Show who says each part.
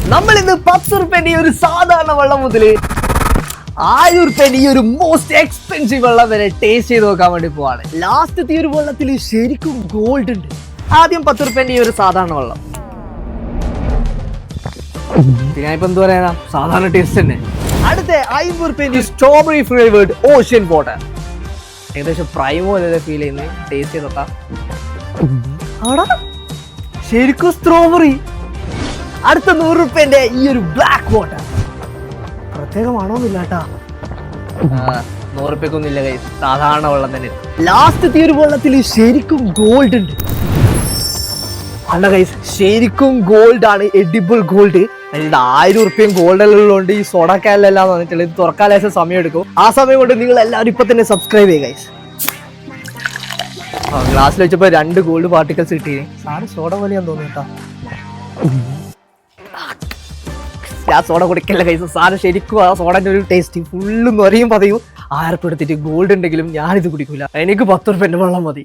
Speaker 1: നമ്മൾ ഇന്ന് 10 റുപ്യന്റെ ഒരു സാധാരണ വെള്ളം മുതൽ 1000 റുപ്യന്റെ ഈ ഒരു മോസ്റ്റ് എക്സ്പെൻസീവ് വെള്ളം വരെ ടേസ്റ്റ് ചെയ്ത് നോക്കാൻ വേണ്ടി പോവാണ്. ലാസ്റ്റത്തെ ഒരു വെള്ളത്തിൽ ശരിക്കും ഗോൾഡ് ഉണ്ട്. ആദ്യം 10 റുപ്യന്റെ ഈ ഒരു സാധാരണ വെള്ളം. ഞാനിപ്പോ എന്ത് പറയാനാ, സാധാരണ ടേസ്റ്റ് തന്നെ. അടുത്ത 50 റുപ്യന്റെ സ്ട്രോബെറി ഫ്ലേവേർഡ് ഓഷ്യൻ വാട്ടർ. ഏകദേശം പ്രൈമോ ഫീൽ ചെയ്യുന്നത്. ടേസ്റ്റ് ചെയ്ത് നോക്കാം. ശരിക്കും സ്ട്രോബെറി. അടുത്ത 100 റുപ്യന്റെ ഈ ഒരു ബ്ലാക്ക് വാട്ടർ. പ്രത്യേകമാണോന്നില്ല കേട്ടാ, 100 റുപ്യക്കൊന്നുമില്ല ഗൈസ്, സാധാരണ വെള്ളം തന്നെ. ലാസ്റ്റത്തെ ഒരു വെള്ളത്തിൽ ശരിക്കും ഗോൾഡ് ഉണ്ട്. അല്ല ഗൈസ്, ശരിക്കും ഗോൾഡ് ആണ്, എഡിബിൾ ഗോൾഡ്. 1000 റുപ്യയും ഗോൾഡ് എല്ലാം ഉള്ളതുകൊണ്ട് ഈ സോഡ കാലെല്ലാം വന്നിട്ടുള്ളത്. ഇത് തുറക്കാൻ ലേശം സമയം എടുക്കും. ആ സമയം കൊണ്ട് നിങ്ങൾ എല്ലാവരും ഇപ്പൊ തന്നെ സബ്സ്ക്രൈബ് ചെയ്യുക ഗൈസ്. ഗ്ലാസ്സിൽ വെച്ചപ്പോ 2 ഗോൾഡ് പാർട്ടിക്കൽസ് കിട്ടി. സാറ് സോഡ പോലെയാന്ന് തോന്നുന്നു കേട്ടോ. ഞാൻ സോഡ കുടിക്കല്ല കൈസ്. സാധനം ശരിക്കും ആ സോഡന്റെ ഒരു ടേസ്റ്റ് ഫുള്ളും നൊരയും പതയും. 1000 റുപ്യ എടുത്തിട്ട് ഗോൾഡ് ഉണ്ടെങ്കിലും ഞാനിത് കുടിക്കൂല. എനിക്ക് 10 റുപ്യന്റെ വെള്ളം മതി.